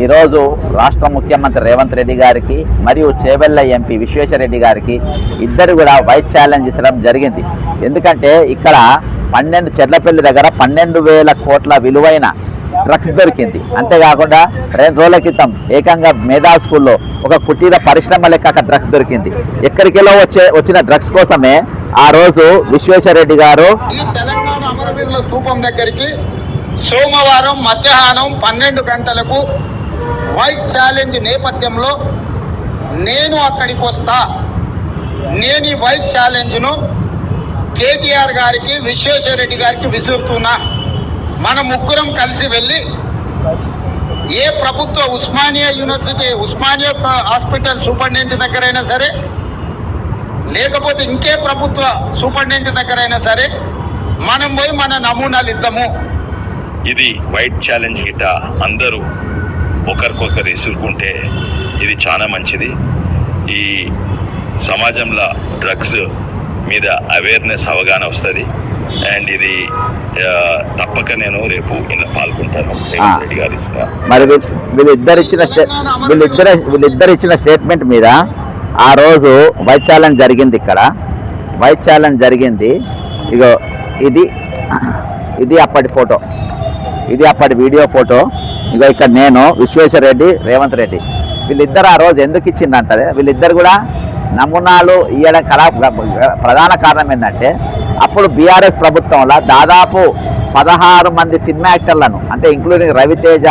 ఈరోజు రాష్ట్ర ముఖ్యమంత్రి రేవంత్ రెడ్డి గారికి మరియు చేవెళ్ల ఎంపీ విశ్వేశ్వరరెడ్డి గారికి ఇద్దరు కూడా వైస్ ఛాలెంజ్ ఇవ్వడం జరిగింది. ఎందుకంటే ఇక్కడ చెర్లపల్లి దగ్గర 12,000 కోట్ల విలువైన డ్రగ్స్ దొరికింది. అంతేకాకుండా 2 రోజుల క్రితం ఏకంగా మేధా స్కూల్లో ఒక కుటీర పరిశ్రమ లెక్క డ్రగ్స్ దొరికింది. ఎక్కడికెళ్ళో వచ్చిన డ్రగ్స్ కోసమే ఆ రోజు విశ్వేశ్వరరెడ్డి గారు ఈ తెలంగాణ అమరవీరుల స్తూపం దగ్గరికి సోమవారం మధ్యాహ్నం 12 గంటలకు వైట్ ఛాలెంజ్ నేపథ్యంలో నేను అక్కడికి వస్తా. నేను ఈ వైట్ ఛాలెంజ్ను కేటీఆర్ గారికి విశ్వేశ్వరరెడ్డి గారికి విసురుతున్నా. మన ముగ్గురం కలిసి వెళ్ళి ఏ ప్రభుత్వ Osmania university Osmania hospital superintendent దగ్గరైనా సరే, లేకపోతే ఇంకే ప్రభుత్వ సూపరింటెండెంట్ దగ్గరైనా సరే మనం పోయి మన నమూనాలు ఇద్దాము. ఇది వైట్ ఛాలెంజ్ గిట్ట అందరూ ఒకరికొకరు ఇసురుకుంటే ఇది చాలా మంచిది. ఈ సమాజంలో డ్రగ్స్ మీద అవేర్నెస్ అవగాహన వస్తుంది. అండ్ ఇది తప్పక నేను రేపు ఇలా పాల్గొంటాను. రెడ్డి గారు మరి వీళ్ళిద్దరు ఇచ్చిన స్టేట్మెంట్ మీద ఆ రోజు వైట్ ఛాలెంజ్ జరిగింది. ఇక్కడ వైట్ ఛాలెంజ్ జరిగింది. ఇగో ఇది అప్పటి ఫోటో, ఇది అప్పటి వీడియో ఫోటో. ఇగో ఇక్కడ నేను విశ్వేశ్వరరెడ్డి రేవంత్ రెడ్డి వీళ్ళిద్దరు ఆ రోజు ఎందుకు ఇచ్చిందంటే, వీళ్ళిద్దరు కూడా నమూనాలు ఇవ్వడం ప్రధాన కారణం ఏంటంటే, అప్పుడు బీఆర్ఎస్ ప్రభుత్వంలో దాదాపు 16 మంది సినిమా యాక్టర్లను, అంటే ఇంక్లూడింగ్ రవితేజ,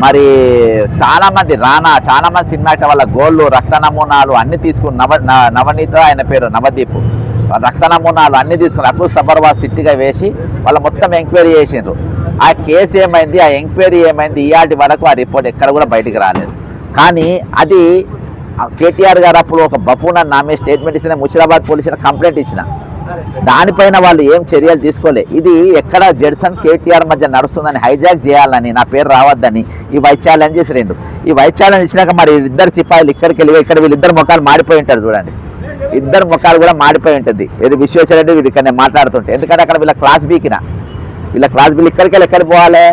మరి చాలా మంది సినిమా యాక్టర్ వాళ్ళ గోళ్ళు, రక్త నమూనాలు అన్ని తీసుకుని నవనీత ఆయన పేరు నవదీప్, రక్త నమూనాలు అన్ని తీసుకుని అప్పుడు సబర్వాస్ సిట్టిగా వేసి వాళ్ళ మొత్తం ఎంక్వైరీ చేసిండ్రు. ఆ కేసు ఏమైంది, ఆ ఎంక్వైరీ ఏమైంది, ఇయాటి వరకు ఆ రిపోర్ట్ ఎక్కడ కూడా బయటికి రాలేదు. కానీ అది కేటీఆర్ గారు అప్పుడు ఒక బఫూన్ అని నా మీద స్టేట్మెంట్ ఇచ్చిన, ముషిరాబాద్ పోలీసులకు కంప్లైంట్ ఇచ్చిన, దానిపైన వాళ్ళు ఏం చర్యలు తీసుకోలే. ఇది ఎక్కడ జడ్సన్ కేటీఆర్ మధ్య నడుస్తుందని, హైజాక్ చేయాలని, నా పేరు రావద్దని ఈ వైట్ ఛాలెంజ్ చేసి ఈ వైట్ ఛాలెంజ్ ఇచ్చినాక మరి ఇద్దరు సిపాయిలు ఇక్కడికి వెళ్ళి ఇక్కడ వీళ్ళిద్దరు ముఖాలు మాడిపోయి ఉంటారు. చూడండి, ఇద్దరు ముఖాలు కూడా మాడిపోయి ఉంటుంది. ఇది విశ్వేశ్వరరెడ్డి వీడి ఇక్కడ నేను మాట్లాడుతుంటే, ఎందుకంటే అక్కడ వీళ్ళ క్లాస్ బీకిన ఇక్కడికి వెళ్ళి ఎక్కడికి పోవాలి,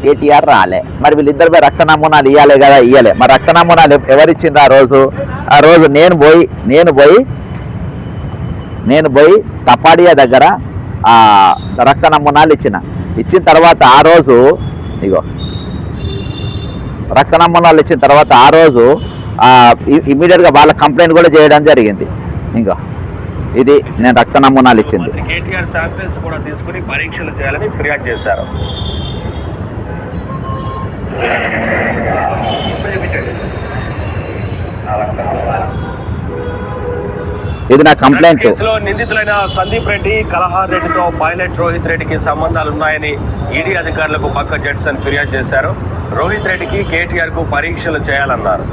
కేటీఆర్ రాలే. మరి వీళ్ళిద్దరు రక్త నమూనాలు ఇవ్వాలి కదా, ఇవ్వలే. మరి రక్త నమూనాలు ఎవరిచ్చిండ్రు ఆ రోజు నేను పోయి తపాడియా దగ్గర రక్త నమూనాలు ఇచ్చిన తర్వాత ఆ రోజు ఇగో రక్త నమూనాలు ఇచ్చిన తర్వాత ఆ రోజు ఇమీడియట్గా వాళ్ళ కంప్లైంట్ కూడా చేయడం జరిగింది. ఇంకో ఇది నేను రక్త నమూనాలు ఇచ్చింది. కేటీఆర్ శాంపిల్స్ కూడా తీసుకుని పరీక్షలు చేయాలని ఫిర్యాదు చేశారు. ఇది నా కంప్లైంట్. కేసులో నిందితులైన సందీప్ రెడ్డి, కలహార్ రెడ్డితో పైలట్ రోహిత్ రెడ్డికి సంబంధాలు ఉన్నాయని ఈడీ అధికారులకు పక్క జడ్సన్ ఫిర్యాదు చేశారు. రోహిత్ రెడ్డికి కేటీఆర్ కు పరీక్షలు చేయాలన్నారు.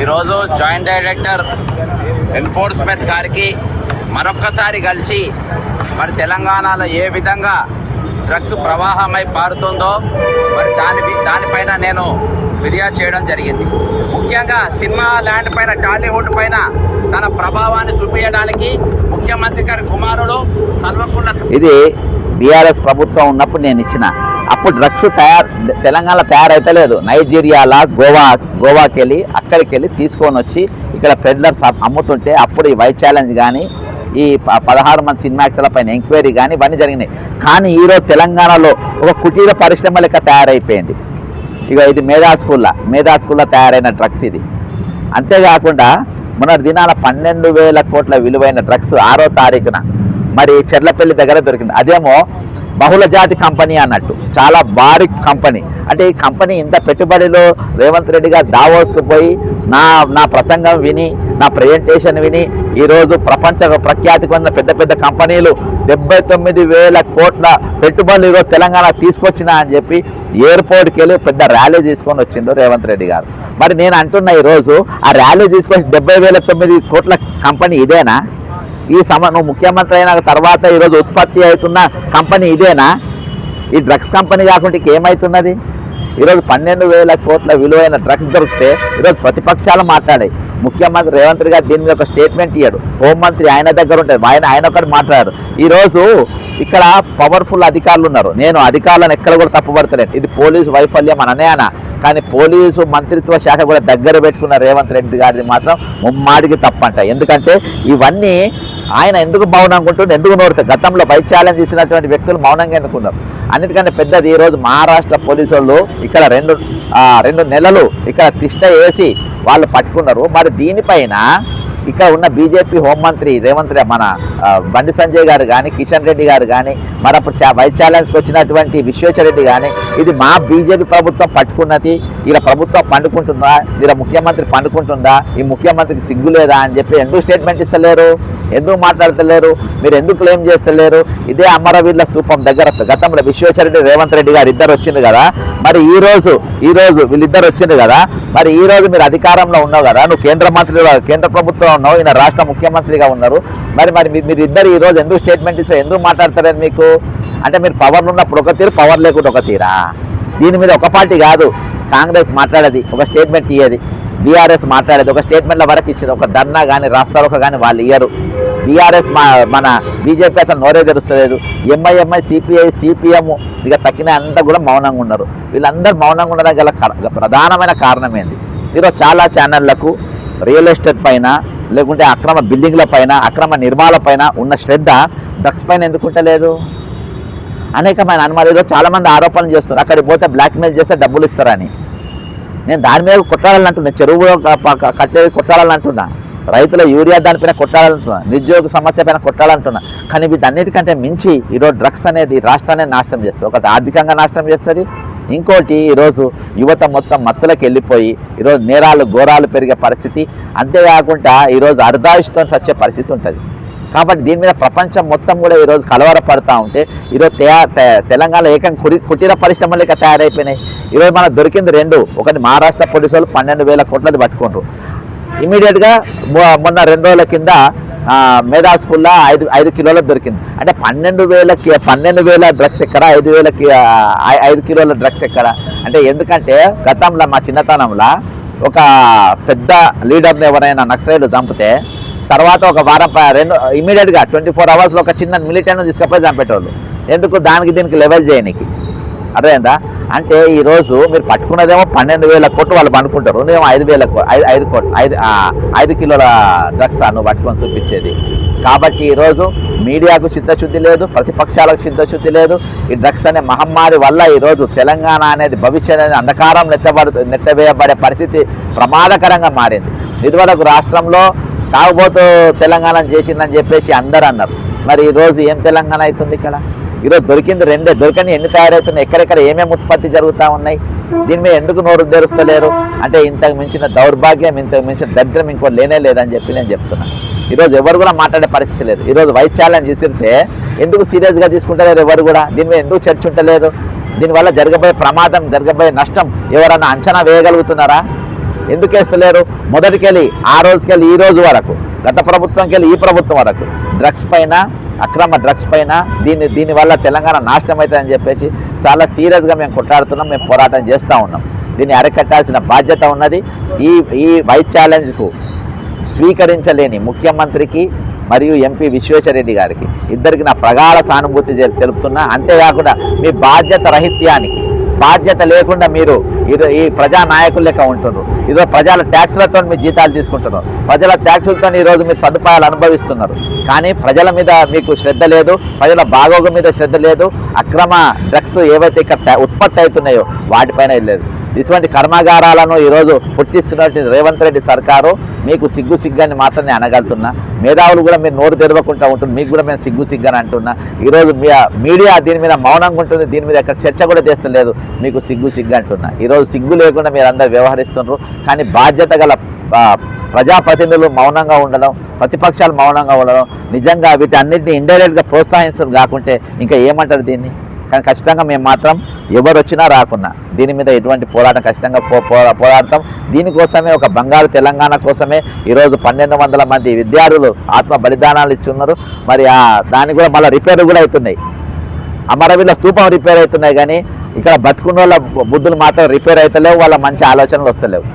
ఈరోజు జాయింట్ డైరెక్టర్ ఎన్ఫోర్స్మెంట్ గారికి మరొక్కసారి కలిసి మరి తెలంగాణలో ఏ విధంగా డ్రగ్స్ ప్రవాహమై పారుతుందో మరి దానిపైన నేను ఫిర్యాదు చేయడం జరిగింది. ముఖ్యంగా సినిమా ల్యాండ్ పైన, టాలీవుడ్ పైన తన ప్రభావాన్ని చూపించడానికి ముఖ్యమంత్రి గారి కుమారుడు కల్వకుంట్ల, ఇది బీఆర్ఎస్ ప్రభుత్వం ఉన్నప్పుడు నేను ఇచ్చిన, అప్పుడు డ్రగ్స్ తెలంగాణలో తయారైతలేదు. నైజీరియాలో గోవాకి వెళ్ళి అక్కడికి వెళ్ళి తీసుకొని వచ్చి ఇక్కడ పెడ్లర్స్ అమ్ముతుంటే అప్పుడు ఈ వైట్ ఛాలెంజ్ కానీ ఈ 16 మంది సినిమా యాక్టర్ల పైన ఎంక్వైరీ కానీ ఇవన్నీ జరిగినాయి. కానీ ఈరోజు తెలంగాణలో ఒక కుటీర పరిశ్రమ లెక్క తయారైపోయింది. ఇక ఇది మేధా స్కూల్లో తయారైన డ్రగ్స్ ఇది. అంతేకాకుండా మొన్నటి దినాల 12,000 కోట్ల విలువైన డ్రగ్స్ 6వ తారీఖున మరి చెర్లపల్లి దగ్గర దొరికింది. అదేమో బహుళ జాతి కంపెనీ అన్నట్టు, చాలా భారీ కంపెనీ. అంటే ఈ కంపెనీ ఇంత పెట్టుబడిలో రేవంత్ రెడ్డి గారు దావోస్కు పోయి నా ప్రసంగం విని, నా ప్రజెంటేషన్ విని ఈరోజు ప్రపంచ ప్రఖ్యాతి పొందిన పెద్ద కంపెనీలు 79,000 కోట్ల పెట్టుబడులు ఈరోజు తెలంగాణ తీసుకొచ్చినా అని చెప్పి ఎయిర్పోర్ట్కి వెళ్ళి పెద్ద ర్యాలీ తీసుకొని వచ్చిండు రేవంత్ రెడ్డి గారు. మరి నేను అంటున్నా, ఈరోజు ఆ ర్యాలీ తీసుకొచ్చి 70,009 కోట్ల కంపెనీ ఇదేనా? నువ్వు ముఖ్యమంత్రి అయిన తర్వాత ఈరోజు ఉత్పత్తి అవుతున్న కంపెనీ ఇదేనా? ఈ డ్రగ్స్ కంపెనీ కాకుండా ఏమవుతున్నది? ఈరోజు 12,000 కోట్ల విలువైన డ్రగ్స్ దొరికితే ఈరోజు ప్రతిపక్షాలు మాట్లాడాయి. ముఖ్యమంత్రి రేవంత్ రెడ్డి గారు దీని మీద ఒక స్టేట్మెంట్ ఇయ్యాడు. హోంమంత్రి ఆయన దగ్గర ఉంటుంది, ఆయన ఒకటి మాట్లాడారు. ఈరోజు ఇక్కడ పవర్ఫుల్ అధికారులు ఉన్నారు. నేను అధికారులను ఎక్కడ కూడా తప్పుపడతలేదు, ఇది పోలీసు వైఫల్యం అననే అన. కానీ పోలీసు మంత్రిత్వ శాఖ కూడా దగ్గర పెట్టుకున్న రేవంత్ రెడ్డి గారిది మాత్రం ముమ్మాడికి తప్పంట. ఎందుకంటే ఇవన్నీ ఆయన ఎందుకు మౌనంగా ఉంటుండే, ఎందుకు నోరుతారు? గతంలో బైక్ ఛాలెంజ్ చేసినటువంటి వ్యక్తులు మౌనంగా ఎన్నుకున్నారు. అన్నిటికంటే పెద్దది ఈరోజు మహారాష్ట్ర పోలీసు వాళ్ళు ఇక్కడ రెండు నెలలు ఇక్కడ తిష్ట వేసి వాళ్ళు పట్టుకున్నారు. మరి దీనిపైన ఇక్కడ ఉన్న బీజేపీ హోంమంత్రి రేవంత్ రెడ్డి మన బండి సంజయ్ గారు కానీ, కిషన్ రెడ్డి గారు కానీ, మరి అప్పుడు వైస్ ఛాలెంజ్కి వచ్చినటువంటి విశ్వేశ్వరరెడ్డి కానీ, ఇది మా బీజేపీ ప్రభుత్వం పట్టుకున్నది, ఇలా ప్రభుత్వం పండుకుంటుందా, ఇలా ముఖ్యమంత్రి పండుకుంటుందా, ఈ ముఖ్యమంత్రికి సిగ్గు లేదా అని చెప్పి ఎందుకు స్టేట్మెంట్ ఇస్తలేరు? ఎందుకు మాట్లాడతలేరు? మీరు ఎందుకు క్లెయిమ్ చేస్తలేరు? ఇదే అమరవీరుల స్తూపం దగ్గర గతంలో విశ్వేశ్వరరెడ్డి రేవంత్ రెడ్డి గారు ఇద్దరు వచ్చింది కదా, మరి ఈ రోజు వీళ్ళిద్దరు వచ్చింది కదా, మరి ఈ రోజు మీరు అధికారంలో ఉన్నావు కదా, నువ్వు కేంద్ర ప్రభుత్వం ఉన్నావు, ఈయన రాష్ట్ర ముఖ్యమంత్రిగా ఉన్నారు. మరి మీరు ఇద్దరు ఈ రోజు ఎందుకు స్టేట్మెంట్ ఇస్తారు? ఎందుకు మాట్లాడతారని మీకు అంటే మీరు పవర్లు ఉన్నప్పుడు ఒక తీరు, పవర్ లేకుండా ఒక తీరా? దీని మీద ఒక పార్టీ కాదు, కాంగ్రెస్ మాట్లాడేది ఒక స్టేట్మెంట్ ఇయ్యేది, బీఆర్ఎస్ మాట్లాడేది ఒక స్టేట్మెంట్ల వరకు ఇచ్చింది. ఒక ధర్నా కానీ రాస్తారోక కానీ వాళ్ళు ఇయ్యరు. బీఆర్ఎస్ మన బీజేపీ అసలు నోరే తెరుస్తలేదు. ఎంఐఎంఐ సిపిఐ సిపిఎం ఇక తక్కిన అంతా కూడా మౌనంగా ఉన్నారు. వీళ్ళందరూ మౌనంగా ఉండడానికి గల ప్రధానమైన కారణం ఏంది? ఈరోజు చాలా ఛానళ్లకు రియల్ ఎస్టేట్ పైన, లేకుంటే అక్రమ బిల్డింగ్ల పైన, అక్రమ నిర్మాణాల పైన ఉన్న శ్రద్ధ డ్రగ్స్ పైన ఎందుకుంటలేదు? అనేకమైన అనుమానాలు. ఈరోజు చాలామంది ఆరోపణలు చేస్తున్నారు, అక్కడికి పోతే బ్లాక్మెయిల్ చేస్తే డబ్బులు ఇస్తారని. నేను దాని మీద కొట్టాలని అంటున్నా, చెరువు కట్టేది కొట్టాలని అంటున్నా, రైతుల యూరియా దానిపైన కొట్టాలంటున్నా, నిరుద్యోగ సమస్య పైన కొట్టాలంటున్నా. కానీ వీటన్నిటికంటే మించి ఈరోజు డ్రగ్స్ అనేది రాష్ట్రాన్ని నాశనం చేస్తుంది. ఒకటి ఆర్థికంగా నాశనం చేస్తుంది, ఇంకోటి ఈరోజు యువత మొత్తం మత్తులకు వెళ్ళిపోయి ఈరోజు నేరాలు ఘోరాలు పెరిగే పరిస్థితి. అంతేకాకుండా ఈరోజు అర్ధాయుష్తో వచ్చే పరిస్థితి ఉంటుంది. కాబట్టి దీని మీద ప్రపంచం మొత్తం కూడా ఈరోజు కలవరపడతా ఉంటే ఈరోజు తెలంగాణలో ఏకంగా కుటీర పరిశ్రమలు ఇక తయారైపోయినాయి. ఈరోజు మనకు దొరికింది రెండు. ఒకటి మహారాష్ట్ర పోలీసు వాళ్ళు 12,000 కోట్లది పట్టుకుంటారు. ఇమీడియట్గా మొన్న 2 రోజుల కింద మేధా స్కూల్లో 5 కిలోలు దొరికింది. అంటే 12,000 డ్రగ్స్ ఎక్కడ, 5 కిలోల డ్రగ్స్ ఎక్కడ? అంటే ఎందుకంటే గతంలో మా చిన్నతనంలో ఒక పెద్ద లీడర్ని ఎవరైనా నక్సలైట్లు చంపితే తర్వాత ఒక వారం ఇమీడియట్గా 24 అవర్స్లో ఒక చిన్న మిలిటెంట్ను తీసుకపోయి చంపేటోళ్ళు. ఎందుకు? దానికి దీనికి లెవెల్ చేయడానికి. అర్థమైందా? అంటే ఈరోజు మీరు పట్టుకున్నదేమో 12,000 కోట్లు వాళ్ళు పండుకుంటారు, నువ్వేమో 5 కిలోల డ్రగ్స్ నువ్వు పట్టుకొని చూపించేది. కాబట్టి ఈరోజు మీడియాకు చిత్తశుద్ధి లేదు, ప్రతిపక్షాలకు చిత్తశుద్ధి లేదు. ఈ డ్రగ్స్ అనే మహమ్మారి వల్ల ఈరోజు తెలంగాణ అనేది భవిష్యత్ అనేది అంధకారం నెట్టవేయబడే పరిస్థితి ప్రమాదకరంగా మారింది. ఇదివరకు రాష్ట్రంలో తాగుబోతూ తెలంగాణ చేసిందని చెప్పేసి అందరూ అన్నారు. మరి ఈరోజు ఏం తెలంగాణ అవుతుంది ఇక్కడ? ఈరోజు దొరికింది రెండే, దొరికని ఎన్ని తయారవుతున్నాయి, ఎక్కడెక్కడ ఏమేమి ఉత్పత్తి జరుగుతూ ఉన్నాయి, దీని మీద ఎందుకు నోరు తెరుస్తలేరు? అంటే ఇంతకు మించిన దౌర్భాగ్యం, ఇంతకు మించిన దరిద్రం ఇంకో లేనే లేదని చెప్పి నేను చెప్తున్నాను. ఈరోజు ఎవరు కూడా మాట్లాడే పరిస్థితి లేదు. ఈరోజు వైస్ ఛాలెంజ్ ఇస్తే ఎందుకు సీరియస్గా తీసుకుంటలేరు? ఎవరు కూడా దీని మీద ఎందుకు చర్చ ఉంటలేదు? దీనివల్ల జరగబోయే ప్రమాదం, జరగబోయే నష్టం ఎవరన్నా అంచనా వేయగలుగుతున్నారా? ఎందుకు వేస్తలేరు? మొదటికెళ్ళి ఆ రోజుకెళ్ళి ఈ రోజు వరకు, గత ప్రభుత్వంకెళ్ళి ఈ ప్రభుత్వం వరకు డ్రగ్స్ పైన, అక్రమ డ్రగ్స్ పైన దీనివల్ల తెలంగాణ నాశనం అవుతుందని చెప్పేసి చాలా సీరియస్గా మేము కొట్లాడుతున్నాం, మేము పోరాటం చేస్తూ ఉన్నాం. దీన్ని అరికట్టాల్సిన బాధ్యత ఉన్నది. ఈ వైస్ ఛాలెంజ్కు స్వీకరించలేని ముఖ్యమంత్రికి మరియు ఎంపీ విశ్వేశ్వరరెడ్డి గారికి ఇద్దరికి నా ప్రగాఢ సానుభూతి తెలుపుతున్నా. అంతేకాకుండా మీ బాధ్యత రహిత్యానికి, బాధ్యత లేకుండా మీరు ఈ ప్రజా నాయకులు లెక్క ఉంటున్నారు. ఈరోజు ప్రజల ట్యాక్సులతో మీ జీతాలు తీసుకుంటున్నారు, ప్రజల ట్యాక్సులతో ఈరోజు మీరు సదుపాయాలు అనుభవిస్తున్నారు. కానీ ప్రజల మీద మీకు శ్రద్ధ లేదు, ప్రజల బాగోగు మీద శ్రద్ధ లేదు. అక్రమ డ్రగ్స్ ఏవైతే ఇక్కడ ఉత్పత్తి అవుతున్నాయో వాటిపైన లేదు. ఇటువంటి కర్మాగారాలను ఈరోజు పుట్టిస్తున్నటువంటి రేవంత్ రెడ్డి సర్కారు మీకు సిగ్గని మాత్రమే అనగలుగుతున్నా. మేధావులు కూడా మీరు నోరు తెరవకుండా ఉంటుంది, మీకు కూడా మేము సిగ్గని అంటున్నా. ఈరోజు మీడియా దీని మీద మౌనంగా ఉంటుంది, దీని మీద ఎక్కడ చర్చ కూడా చేస్తలేదు, మీకు సిగ్గు అంటున్నా. ఈరోజు సిగ్గు లేకుండా మీరు అందరు వ్యవహరిస్తున్నారు. కానీ బాధ్యత గల ప్రజాప్రతినిధులు మౌనంగా ఉండడం, ప్రతిపక్షాలు మౌనంగా ఉండడం, నిజంగా వీటన్నిటిని ఇండైరెక్ట్గా ప్రోత్సహించడం కాకుంటే ఇంకా ఏమంటారు దీన్ని? కానీ ఖచ్చితంగా మేము మాత్రం ఎవరు వచ్చినా రాకున్నా దీని మీద ఎటువంటి పోరాటం ఖచ్చితంగా పోరాడతాం. దీనికోసమే ఒక బంగారు తెలంగాణ కోసమే ఈరోజు 1,200 మంది విద్యార్థులు ఆత్మ బలిదానాలు ఇచ్చి ఉన్నారు. మరి దానికి కూడా మళ్ళీ రిపేర్ కూడా అవుతున్నాయి. అమరవీరుల స్తూపం రిపేర్ అవుతున్నాయి, కానీ ఇక్కడ బతుకున్న వాళ్ళ బుద్ధులు మాత్రం రిపేర్ అవుతలేవు, వాళ్ళ మంచి ఆలోచనలు వస్తలేవు.